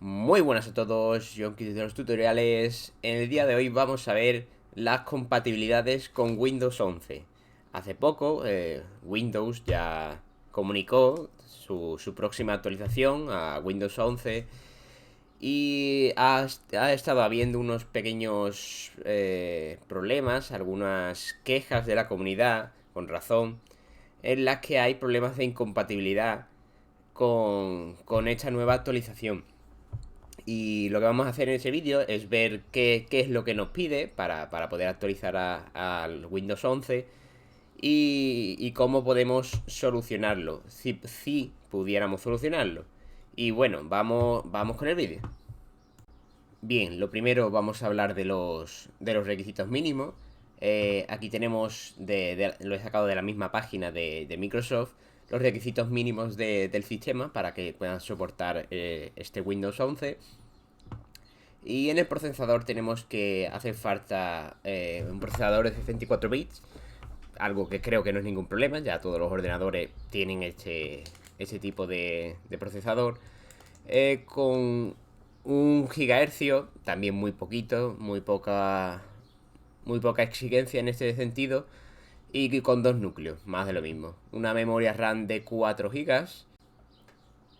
Muy buenas a todos, yo de los tutoriales. En el día de hoy vamos a ver las compatibilidades con Windows 11. Hace poco Windows ya comunicó su próxima actualización a Windows 11 y ha estado habiendo unos pequeños problemas, algunas quejas de la comunidad, con razón, en las que hay problemas de incompatibilidad con esta nueva actualización. Y lo que vamos a hacer en ese vídeo es ver qué es lo que nos pide para poder actualizar al Windows 11 y cómo podemos solucionarlo, si pudiéramos solucionarlo. Y bueno, vamos con el vídeo. Bien, lo primero vamos a hablar de los requisitos mínimos. Aquí tenemos, lo he sacado de la misma página de Microsoft, los requisitos mínimos del sistema para que puedan soportar este Windows 11. Y en el procesador tenemos que hace falta un procesador de 64 bits, algo que creo que no es ningún problema, ya todos los ordenadores tienen este tipo de procesador. Con un gigahercio, también muy poquito, muy poca exigencia en este sentido. Y con dos núcleos, más de lo mismo. Una memoria RAM de 4 gigas.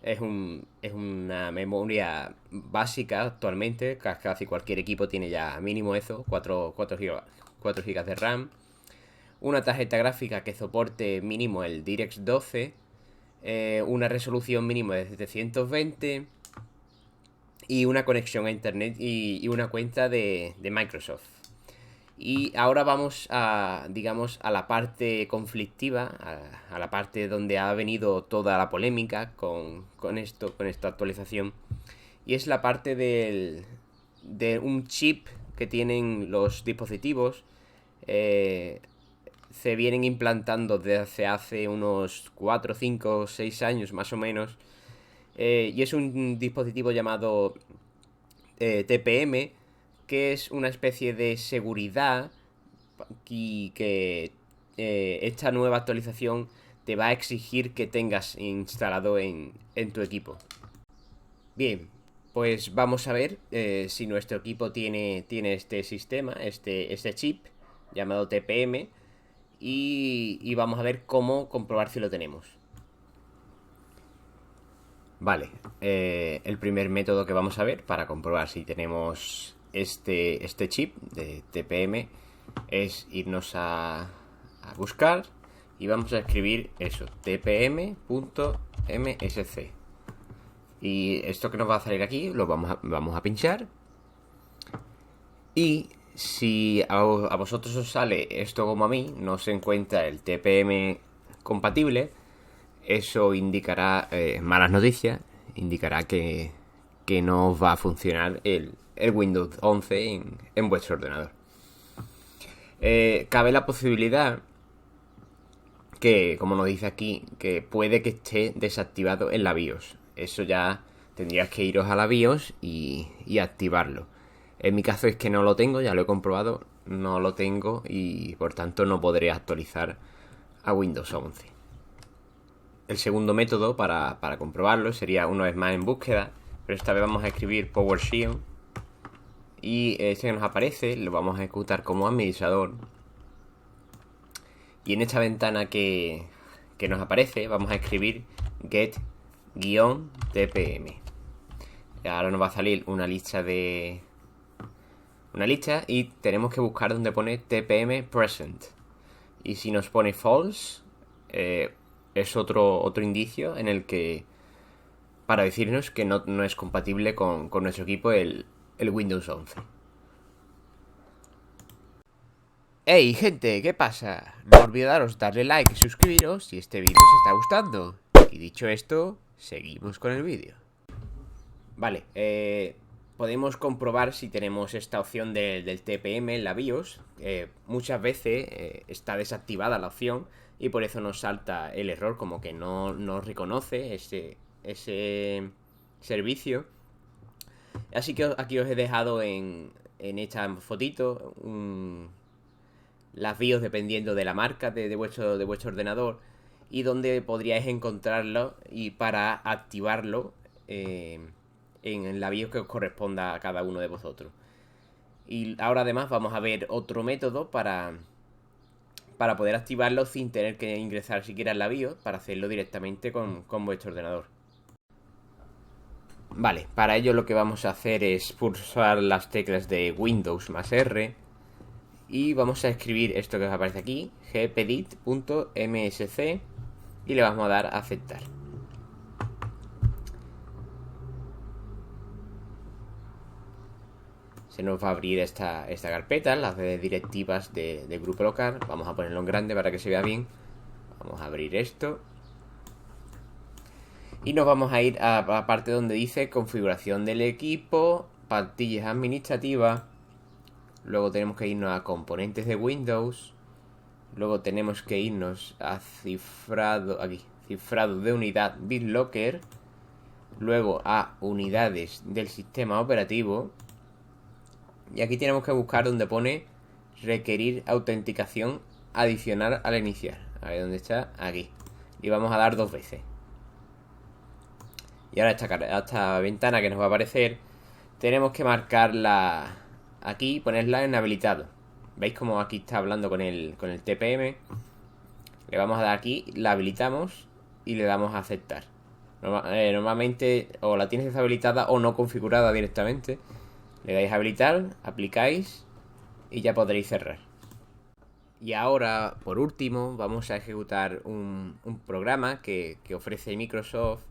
Es una memoria básica actualmente. Casi cualquier equipo tiene ya mínimo eso, 4 gigas de RAM. Una tarjeta gráfica que soporte mínimo el DirectX 12. Una resolución mínimo de 720 y una conexión a internet y una cuenta de Microsoft. Y ahora vamos a, digamos, a la parte conflictiva, a la parte donde ha venido toda la polémica con esta actualización. Y es la parte de un chip que tienen los dispositivos. eh, Se vienen implantando desde hace unos 4, 5, 6 años más o menos. Y es un dispositivo llamado TPM, que es una especie de seguridad y que esta nueva actualización te va a exigir que tengas instalado en tu equipo. Bien, pues vamos a ver si nuestro equipo tiene este sistema, este chip llamado TPM, y vamos a ver cómo comprobar si lo tenemos. Vale, el primer método que vamos a ver para comprobar si tenemos este chip de TPM es irnos a buscar y vamos a escribir eso, tpm.msc. Y esto que nos va a salir aquí lo vamos a pinchar. Y si a vosotros os sale esto como a mí, no se encuentra el TPM compatible, eso indicará malas noticias, indicará que no va a funcionar el Windows 11 en vuestro ordenador. Cabe la posibilidad que, como nos dice aquí, que puede que esté desactivado en la BIOS. Eso ya tendrías que iros a la BIOS y activarlo. En mi caso es que no lo tengo, ya lo he comprobado, no lo tengo y por tanto no podré actualizar a Windows 11. El segundo método para comprobarlo sería una vez más en búsqueda, pero esta vez vamos a escribir PowerShell y este que nos aparece lo vamos a ejecutar como administrador. Y en esta ventana que nos aparece vamos a escribir get-tpm. Ahora nos va a salir una lista y tenemos que buscar donde pone tpm present. Y si nos pone false, es otro indicio en el que para decirnos que no es compatible con nuestro equipo el Windows 11. ¡Hey, gente! ¿Qué pasa? No olvidaros darle like y suscribiros si este vídeo os está gustando. Y dicho esto, seguimos con el vídeo. Vale, podemos comprobar si tenemos esta opción del TPM en la BIOS. Muchas veces está desactivada la opción y por eso nos salta el error, como que no reconoce ese servicio. Así que aquí os he dejado en esta fotito las BIOS dependiendo de la marca de vuestro ordenador y donde podríais encontrarlo y para activarlo en la BIOS que os corresponda a cada uno de vosotros. Y ahora además vamos a ver otro método para poder activarlo sin tener que ingresar siquiera en la BIOS, para hacerlo directamente con vuestro ordenador. Vale, para ello lo que vamos a hacer es pulsar las teclas de Windows más R y vamos a escribir esto que os aparece aquí, gpedit.msc, y le vamos a dar a aceptar. Se nos va a abrir esta carpeta, las de directivas del grupo local. Vamos a ponerlo en grande para que se vea bien. Vamos a abrir esto. Y nos vamos a ir a la parte donde dice configuración del equipo, plantillas administrativas. Luego tenemos que irnos a componentes de Windows. Luego tenemos que irnos a cifrado, aquí, cifrado de unidad BitLocker. Luego a unidades del sistema operativo. Y aquí tenemos que buscar donde pone requerir autenticación adicional al iniciar. A ver dónde está, aquí. Y vamos a dar 2 veces. Y ahora esta ventana que nos va a aparecer, tenemos que marcarla aquí, ponerla en habilitado. ¿Veis cómo aquí está hablando con el TPM? Le vamos a dar aquí, la habilitamos y le damos a aceptar. Normalmente o la tienes deshabilitada o no configurada directamente. Le dais a habilitar, aplicáis y ya podréis cerrar. Y ahora, por último, vamos a ejecutar un programa que ofrece Microsoft,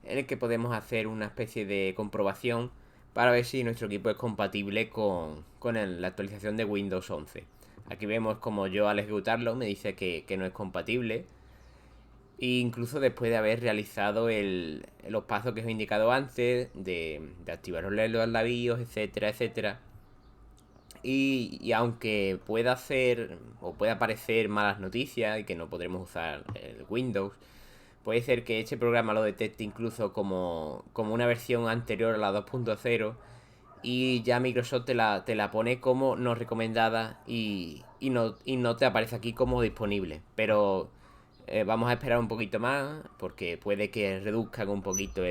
en el que podemos hacer una especie de comprobación para ver si nuestro equipo es compatible con la actualización de Windows 11. Aquí vemos como yo al ejecutarlo me dice que no es compatible. E incluso después de haber realizado los pasos que os he indicado antes, de activar los la BIOS, etcétera, etcétera. Y aunque pueda hacer o pueda aparecer malas noticias y que no podremos usar el Windows, puede ser que este programa lo detecte incluso como una versión anterior a la 2.0 y ya Microsoft te la pone como no recomendada y no te aparece aquí como disponible. Pero vamos a esperar un poquito más porque puede que reduzcan un poquito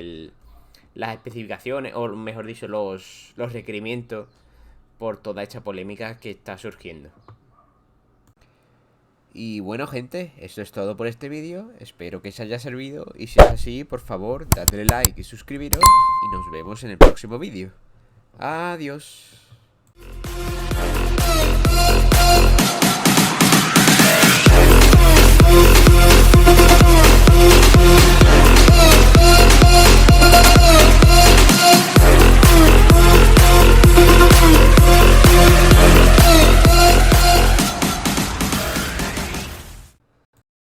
las especificaciones, o mejor dicho, los requerimientos, por toda esta polémica que está surgiendo. Y bueno, gente, eso es todo por este vídeo. Espero que os haya servido y si es así, por favor, dadle like y suscribiros y nos vemos en el próximo vídeo. Adiós.